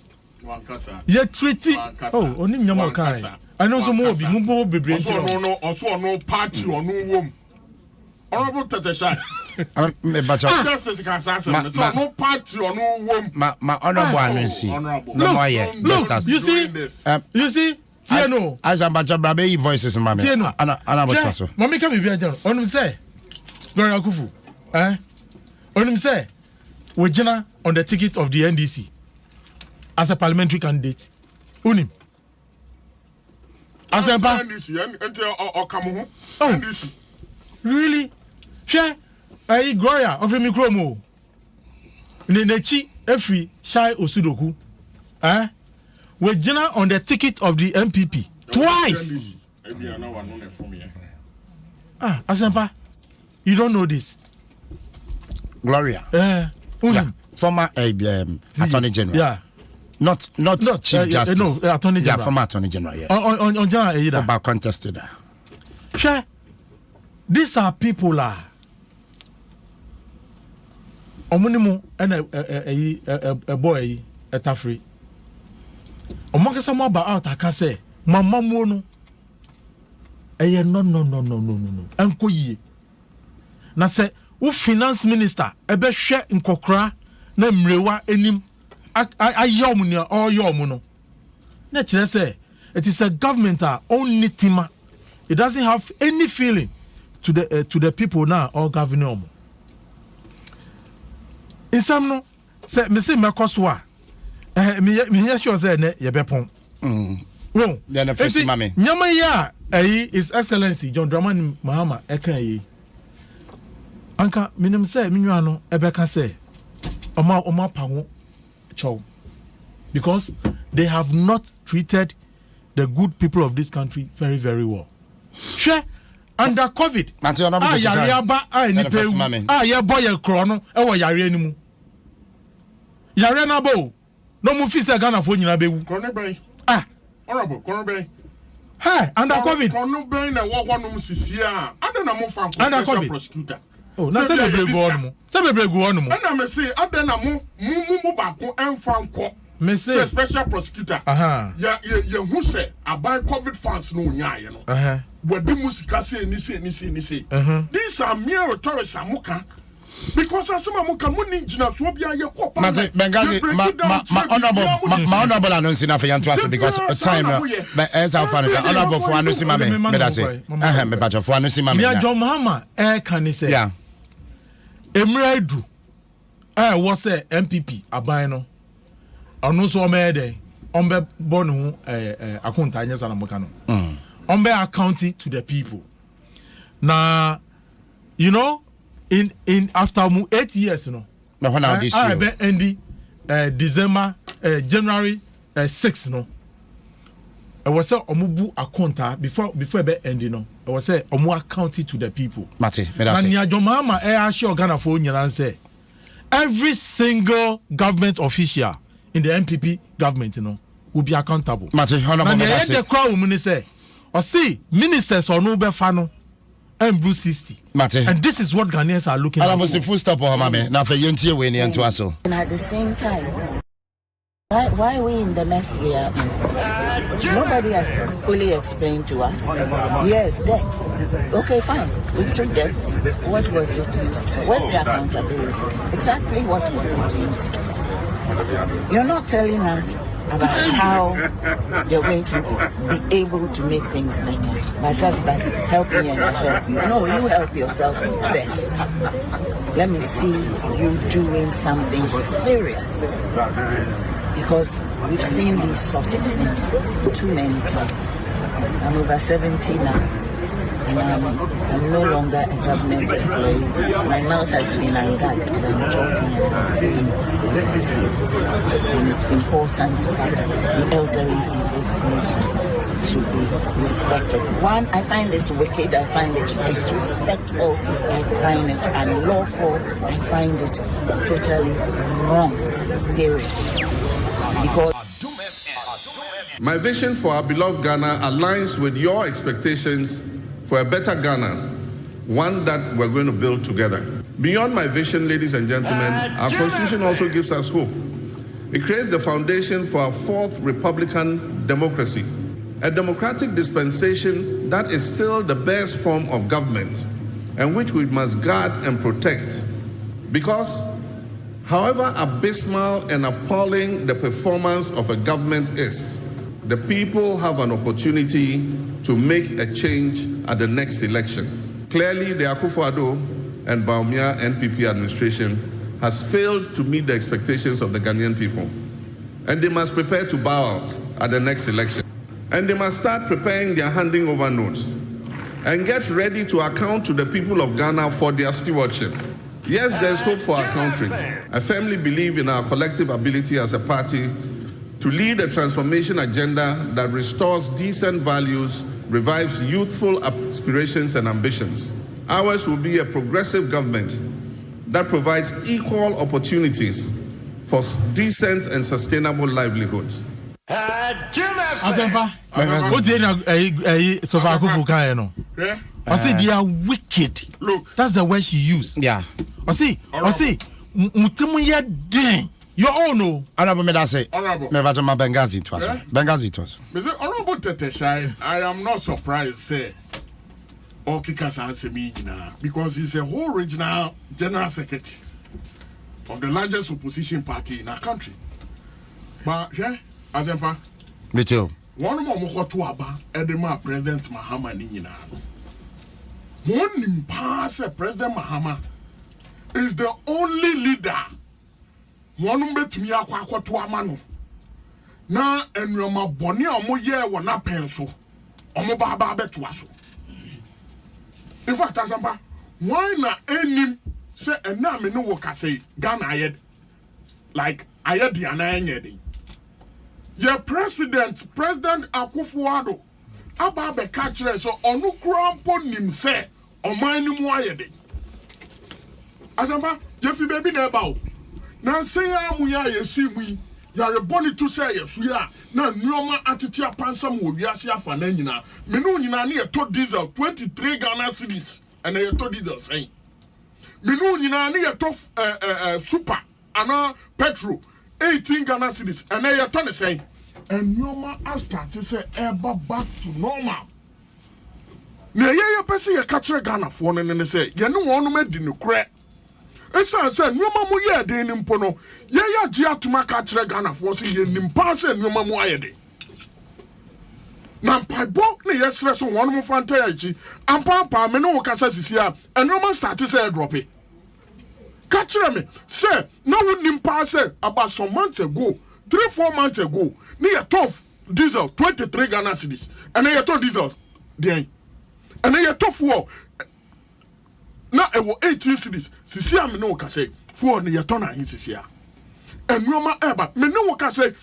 Wankasa. Ye treaty. Oh, only Yamokai. I know some more be brain. Also, no party or no woman. Honorable Tatesha. Justice can say no party or no woman. My honorable Anansi. No more yet. You see, Tiano. As I'm about to brabe voices, mammy. Tiano. Anabotaso. Mammy can be a general. On him say, Gloria Kufu. On him say, we're general on the ticket of the NDC as a parliamentary candidate. On him. As a NDC. Oh, really? Share. Gloria of me chromo. Nenechi every shy Osudoku. We're general on the ticket of the MPP twice. Asempa, you don't know this. Gloria. Former Attorney General. Yeah. Not Chief Justice. No, Attorney General. Yeah, former Attorney General. Yes. On General. About contested. Share. These are people Omunimu and a boy at Afri. Omonka some about out, I can say, Mamma Mono. No. Uncle ye. Na say, who finance minister, ebe share in Kokra, na mrewa enim, a yomunia or yomuno. Naturally say, it is a government only tima. It doesn't have any feeling to the people now or governing. In some no, say me say makoswa. Me hear sure say ne ye bepon. No. Then first mama. Nyama ya His Excellency John Dramani Mahama eka yi. Anka minim say minwa no ebeka say oma pa ho chow. Because they have not treated the good people of this country very, very well. Sure. Under COVID, yare ni pe ye boy ye krono e wo yare ni mu. Yare na bo. No mu fi se Ghana fo nyina bewu. Krono ben. Honorable, krono ben. Hey, under COVID. Krono ben na wo honom sisia. Ada na mo fa special prosecutor. Oh, na se bebre go on mu. Se bebre go on mu. Na me say ada na mo ba ko emfa nko. Me say special prosecutor. Ya hu say aban COVID funds no nyaye no. Where the musika say ni say. These are mere authorities amuka. Because as some amuka mo ninjina so bia ye ko pa. Bengazi ma honorable announcing na for yan to ask because time as our fan honorable for announcing me that say me batch for announcing me. Ya John Mahama can say. Yeah. Emredu was a MPP aban no. Ono so me dey ombe bonu akunta anyesa na muka no. Ombe accounting to the people. Now, you know, in after 8 years, you know, I be ending December, January 6, no. I was say omubu akonta before be ending, no. I was say omu accounting to the people. Mate, and ya John Mahama sure Ghana for nyina say every single government official in the MPP government, will be accountable. Mate, the crowd woman say, or see ministers or no befano and Bruce 60. Mate. And this is what Ghanaians are looking at. I must say full stop on mame. Now for yentie we ni into aso. And at the same time, why are we in the mess we are in? Nobody has fully explained to us. Yes, debt. Okay, fine. We took debt. What was it used for? Where's the accountability? Exactly what was it used for? You're not telling us about how you're going to be able to make things better, but just that help me and I'll help you. No, you help yourself first. Let me see you doing something serious, because we've seen these sort of things too many times. I'm over 70 now, and I'm no longer a government employee. My mouth has been ungagged, and I'm talking and I'm saying what I feel. And it's important that the elderly in this nation should be respected. One, I find this wicked, I find it disrespectful, I find it unlawful, I find it totally wrong, period. Because my vision for our beloved Ghana aligns with your expectations for a better Ghana, one that we're going to build together. Beyond my vision, ladies and gentlemen, our Constitution also gives us hope. It creates the foundation for our fourth Republican democracy, a democratic dispensation that is still the best form of government and which we must guard and protect. Because however abysmal and appalling the performance of a government is, the people have an opportunity to make a change at the next election. Clearly, the Akufo-Addo and Bawumia NPP administration has failed to meet the expectations of the Ghanaian people. And they must prepare to bow out at the next election. And they must start preparing their handing over notes and get ready to account to the people of Ghana for their stewardship. Yes, there's hope for our country. I firmly believe in our collective ability as a party to lead a transformation agenda that restores decent values, revives youthful aspirations and ambitions. Ours will be a progressive government that provides equal opportunities for decent and sustainable livelihoods. Asempa, what did so far go for Kayano? I say they are wicked. Look, that's the word she used. Yeah. I see, mutimu ya den. You all know. Honorable Medase. Honorable. Me bato ma Benghazi to us. Benghazi to us. Mr. Honorable Teteshai, I am not surprised, say, Okika's answer me now, because he's a whole regional general secretary of the largest opposition party in our country. But yeah, Azempa. Me too. One more Mokotuaba, Edema President Mahama Nina. One pass President Mahama is the only leader. One bet me akwa mano. Na enwoma boni omo ye wona penso. Omo baba betwaso. In fact, Azamba, why na enim say ena me no woka say Ghana ayed like ayed di ana enyedi. Your President Akufo-Addo aba be ka kire so onu krampo nim say oman ni mu ayede. Azamba, ye fi baby na ba o. Na say amu ya yesi mu ya reboni to say yesu ya na nneoma atete apansam wo wiase afa na nyina me no nyina na yeto diesel 23 Ghana cedis and yeto diesel say me no nyina na yeto super ana petrol 18 Ghana cedis and yeto ne say nneoma a start say eba back to normal na ye pese ye ka kire Ghana fo ne say ye no wonu medi no kre. Esa say nyoma mu ye de ni mpo no ye ya gi atuma ka kire Ghana fo so ye nim pa say nyoma mu ayede na mpaibo ne ye sere so wonu mu fanta ya chi ampa me no wo kasa sisi a nyoma start say drop it ka kire me say na wo nim pa say about some months ago 3-4 months ago ne ye tough diesel 23 Ghana cedis and ye tough diesel den and ye tough war na ewo 18 cities sisi am no ka say for ne yeto na hin sisi a enwoma eba me no ka say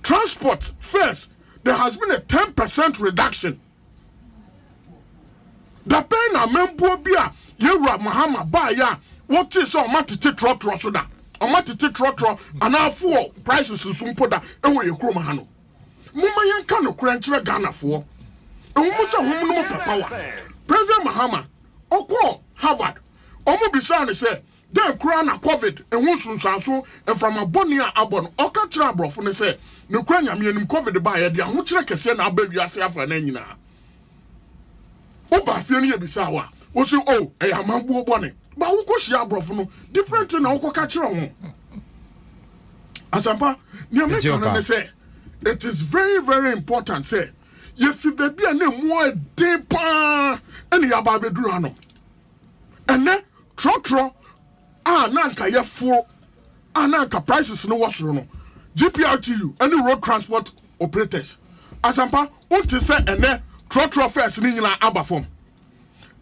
transport first there has been a 10% reduction da pen na membo bia yewura Mahama ba ya what is so matete trotro so da omatete trotro anafo prices so mpoda ewo yekrom ha no mumma yenka no krankyere Ghana fo ewumu se hom no papa President Mahama okọ Harvard omo bisa ne se den kura na covid ehun sunsanso from aboni a abon oka kira abrofo ne se ne kura nyame anim covid ba ye de ahokire kese na abawi ase afa na nyina oba fie ne ye bisa wa o se o e amambu obone ba wo ko hia abrofo no different na wo ko ka kira ho asampa ne ameka ne se it is very very important say ye fi baby na mu de pa ene ya ba beduru ano ene trotro nanka ye fo nanka prices no wasoro no GPRTU any road transport operators asampa unti say ene trotro fares ni nyina aba form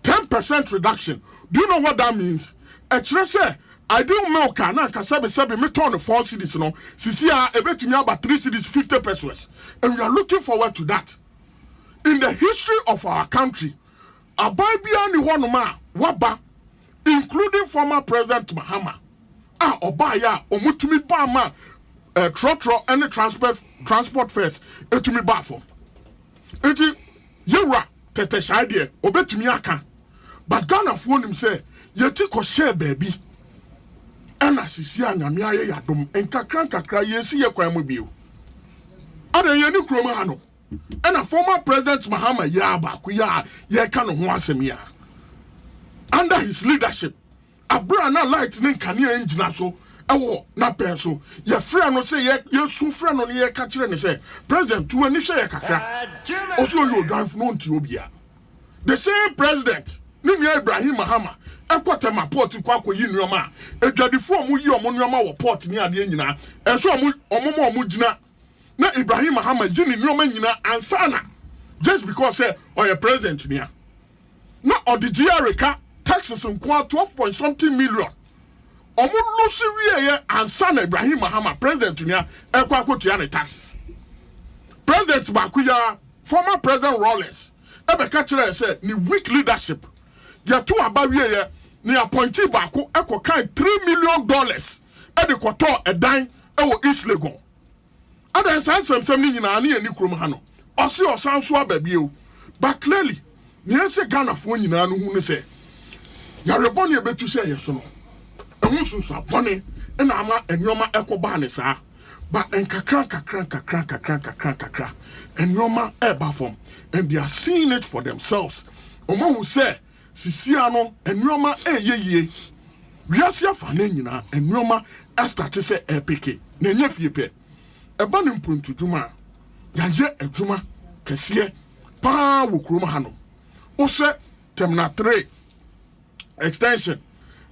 10% reduction. Do you know what that means? Actually say I do milk nanka sebe me turn 4 cedis no sisi a ebetumi aba 3 cedis 50 pesos and we are looking forward to that. In the history of our country ababia ni honoma waba including former President Mahama obaya omutumi ba ma trotro and transport fares etumi ba for enti yewra tete shade obetumi aka but Ghana fo nim say yeti ko share baby ena sisi anyame aye yadom enkakra yesi ye kwan mu bio adan ye ni krom ha no ena former President Mahama ya ba ku ya ye ka no ho asem ya under his leadership abrana light nin kania engine so ewo na pen so ye frɛ no say ye su frɛ no ye ka kire ne say president tu ani hwɛ ye kakra oso yo dwanfo no nti obia the same president ni Ibrahim Mahama ekotema port kwa akoyi nuoma edwadifo mu yi omo nuoma wo port ni ade nyina enso omo gina na Ibrahim Mahama jini nuoma nyina ansana just because say oye president nia na odigiareka taxes in 12 something million. Omu lusi wiye ansana Ibrahim Mahama president nia ekwa akotua ne taxes. President Bakuya former President Rawlings ebeka kire say ni weak leadership. Ya tu aba wiye ni appointee Baku ekọ kan $3 million e de koto edan ewo East Legon. Ada Nsem ni nyina na ani krom ha no. Osi osanso ababie but clearly ni ese Ghana fo nyina no hu ne say yareboni ebetu say yeso no ehun sunsu abone na ama enwoma ekoba ne saa ba enkakran enwoma eba form and they are seeing it for themselves omo hu say sisia no enwoma eyeye wiase afa na nyina enwoma start say epeke na nya fie pe eba ne mpuntuduma ya ye adwuma kese pa wo krom ha no o se terminal 3 extension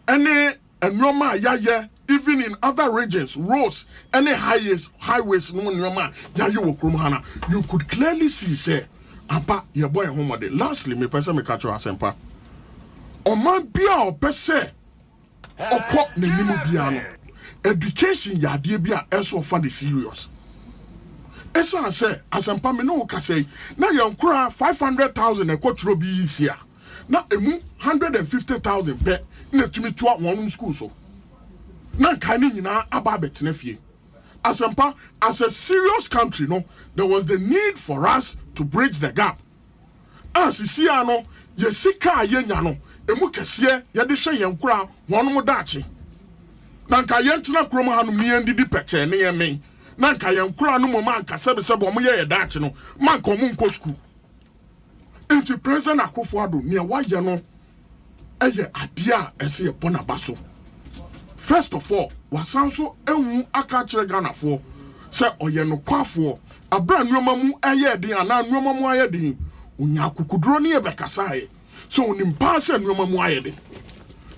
any enroma yaye even in other regions roads any highways no enroma yaye wo krom hana you could clearly see say apa your boy home de lastly me person me catch asempa o man bia o pese okọ na nimu bia no education yade bia eso fa the serious esa say asempa me no ka say na yankura 500,000 ekotro bi isia na emu 150,000 pe na tumi to one school so na kan nyina aba betena fie asempa as a serious country no there was the need for us to bridge the gap as isia no ye sika yenya no emu kese ye de hwe yankura wonum daachi na nka yentena krom hanum ne yendidi pete ne yemen na nka yankura no mo man ka sebe mo ye daachi no man ko mo nko school enti President Akufo-Addo ne waye no eye adia ese ye bona baso first of all wasanso ewu aka kire Ghana fo se oye no kwafo abra nuoma mu eye den ana nuoma mu aye den onya kukuduro ne ye bekasa ye so onim pa se nuoma mu aye den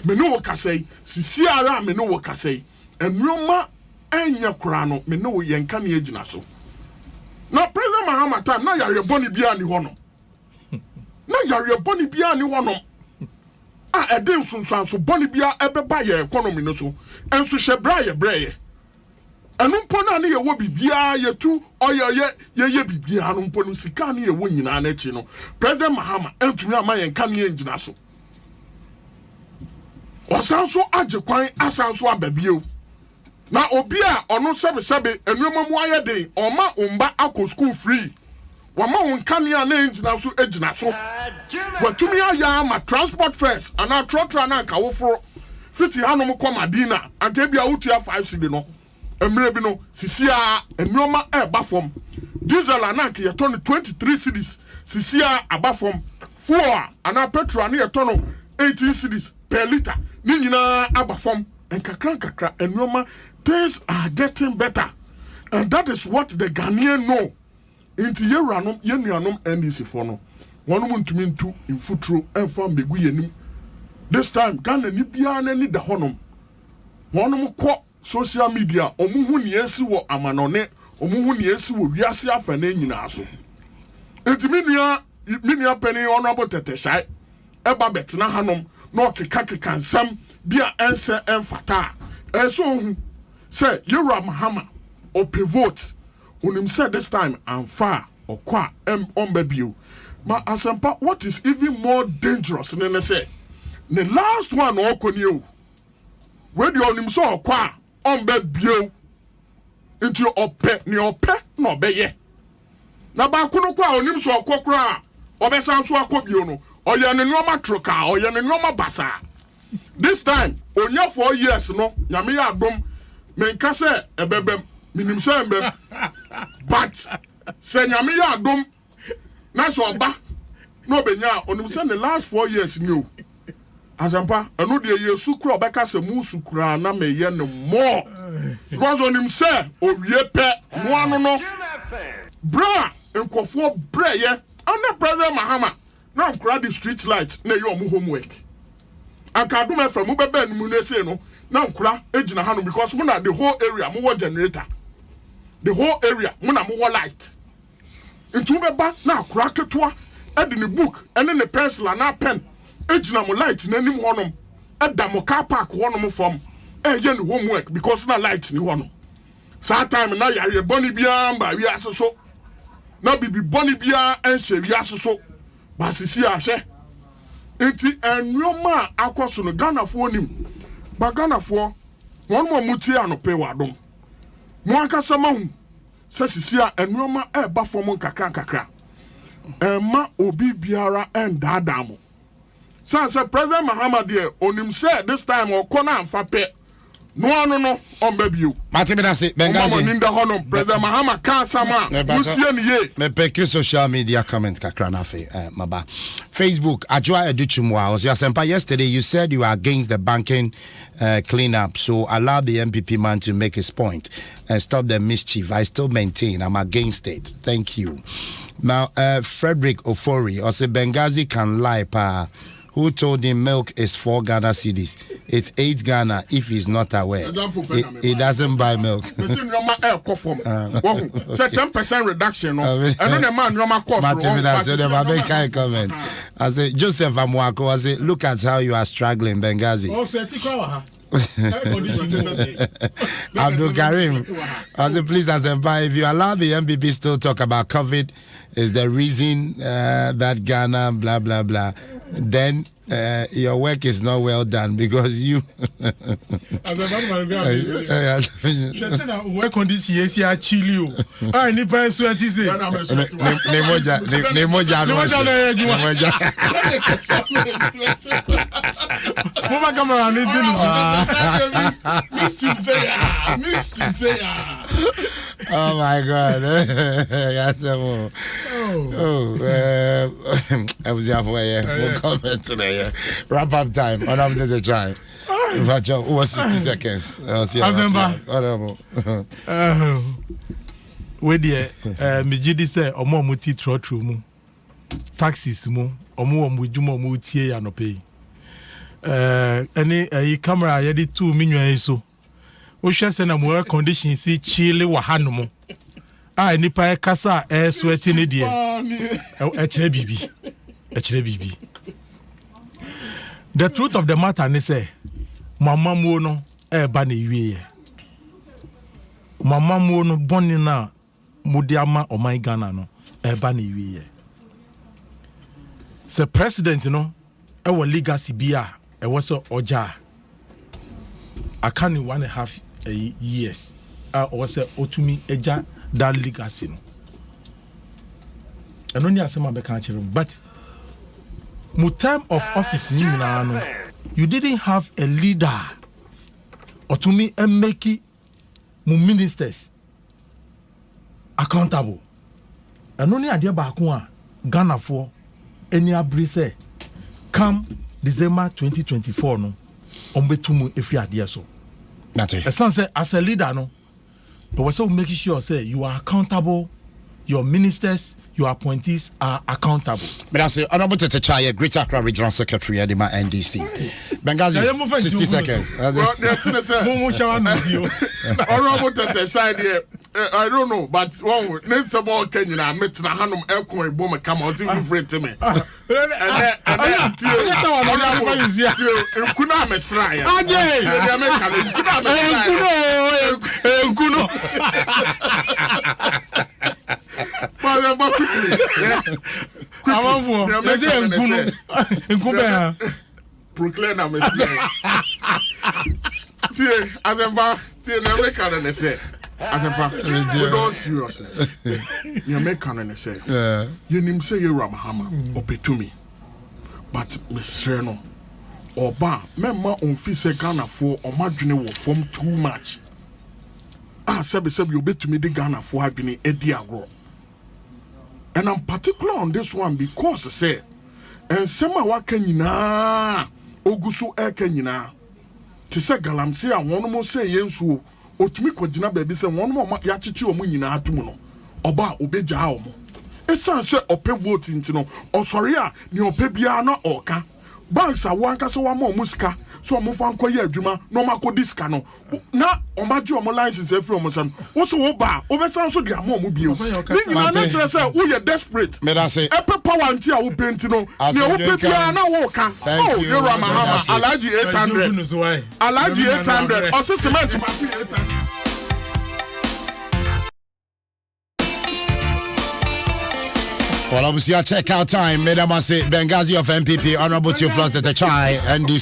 me no kasai sisi ara me no kasai enuoma enya kura no me no yenka ne agina so na President Mahama time na yare boni bia ni hono na yare boni bia ni hono a edin sunsanso boni bia ebeba ye economy no so enso hyebra ye breye enu mpo na ne ye wo bibia ye tu ye bibia no mpo no sika ne ye wo nyina na chi no President Mahama entumi ama yenka ne agina so osanso agekwan asanso ababie na obi a ono sebe enuoma mu ayede oma umba akọ school free wama wonkania na ejina so watumi aya ma transport fares ana trotra na nka woforo fiti hanom kwa Madina anka bia wotua 5 cedi no emre bi no sisia enuoma eba fom diesel ana nka yeto no 23 cedis sisia aba fom fuel ana petrol ana yeto no 18 cedis per liter ni nyina aba fom enkakra enuoma. Things are getting better, and that is what the Ghanaian know. Into yeranum NDC for no. One woman to mean two in futuro and from the Guyanim. This time, Ghana Nibiana need the honum. One more social media, or Muhun Yesu or Amanone, or Muhun Yesu or Yasia Faneninaso. It's minia penny honorable Teteshai, Eba Betina Hanum, no Kikaki can some be an answer and fata. And so. Say Yura Mahama or pivot when him said this time and far or qua on ma asempa what is even more dangerous than say the last one or konyu where you on him so qua on into your ope ni ope no beye na ba kuno kwa on him so kokra obesan so akobio no oya ne noma troka oya ne noma basa this time onya 4 years no nyame ya adom menka se ebebem minim se embem but se nyame ya adom na so oba no benya onim se the last 4 years new azampa eno de yesu kura obeka se mu sukura na meye ne more because onim se owie pe no ano no bra enkofo bra ye ana president Mahama na nkura the street light na ye omu homework anka adom efa mu bebe enu na se no na nkura ejina hanu because muna the whole area mo generator the whole area muna mo light into beba na akura ketua edi ne book ene ne pencil na pen ejina mo light na nim honom eda mo car park honom from ye ne homework because na light ni honom sa time na yare boni bia mba wi asoso na bibi boni bia ense wi asoso basisi ahye enti enwoma akoso no Ghana fo nim Bagana for one more muti anope wadom. Mwaka samahu sasisia enwoma eba fomo kakra. Emma obi biara and dadamo. So President Mahama dear onim said this time or kona amfape. No on baby you. Matibinasi Bengazi. Ninda honom President Mahama kan sama. Me peke social media comment kakra nafe maba. Facebook Ajwa Educhumwa was your sempa yesterday you said you are against the banking cleanup, so allow the MPP man to make his point and stop the mischief. I still maintain I'm against it. Thank you. Now Frederick Ofori or say Benghazi can lie pa. Who told him milk is 4 Ghana cedis? It's 8 Ghana if he's not aware. He doesn't buy milk. Say 10% reduction. And then the man comment. I say Joseph Amwako, I say look at how you are struggling, Benghazi. Abdul Karim, I say please Asempa, if you allow the MPP still talk about COVID is the reason that Ghana blah blah blah, then your work is not well done because you work on this yes ya chili I need by sweat is it Mama camera oh my God. I was here for we'll comment today. Wrap up time. Honorable the time. Who was 60 seconds? Where the Mijidi say omo muti trotru mu taxis mu omo mujuma mu tie ya no pay any camera yedi 2 minwan so wo hwe se na mo air condition si chile wa hanom a nipa kasa air sweat ni de e kire bibi the truth of the matter ni say mama mu no e ba na wiye mama mu no bonni na mudiama o my Ghana no e ba na wiye se president no e wo legacy bia e wo so oja akani 1.5 years or say otumi eja that legacy no and only asema be kan chere but mu time of office ni nyina no you didn't have a leader otumi make mu ministers accountable and only ade ba ko a Ghana for any abri say come December 2024 no ombetumu efri ade so that's it. As a leader no but we so making sure say you are accountable, your ministers, your appointees are accountable. But I say honorable Tetechaya, Greater Accra Regional Secretary at the NDC. Benghazi, 60 seconds. Honorable Tetechaya, I don't know, but one needs about Kenya. I met na Hanum Elko and Boma come out in front to me. And proclaim na Asempa, with all seriousness, you make canon say, you nim say you Ramahama, opetumi, but Miss Reno, or bar, member on Fise Ghana for or margin will form too much. Sabi you bet to me the Ghana for having a diagro. And I'm particular on this one because I say, and Sema Wakanina, Ogusu Ekanina, Tisa Galamsia, one more say Yensu. Otumi kwagina baby say one more ya chichi omu nyina atumu no oba obeja omo esan se ope vote ntino osori a ni ope bia na oka banks a wanka so wa mo musika so omo fa nkoye adwuma no mako diska no na omaje omo license efri omo san wo so wo ba obesan so dia mo bio ni nyina na kire say wo ye desperate me da say epe power nti a wo penti no ni wo pe bia na wo ka oh you Ramahama alaji 800 alaji 800 osi cement ma 800. Well, obviously, our checkout time. Madam, I say Benghazi of MPP, Honorable Theophilus Tetechai, NDC.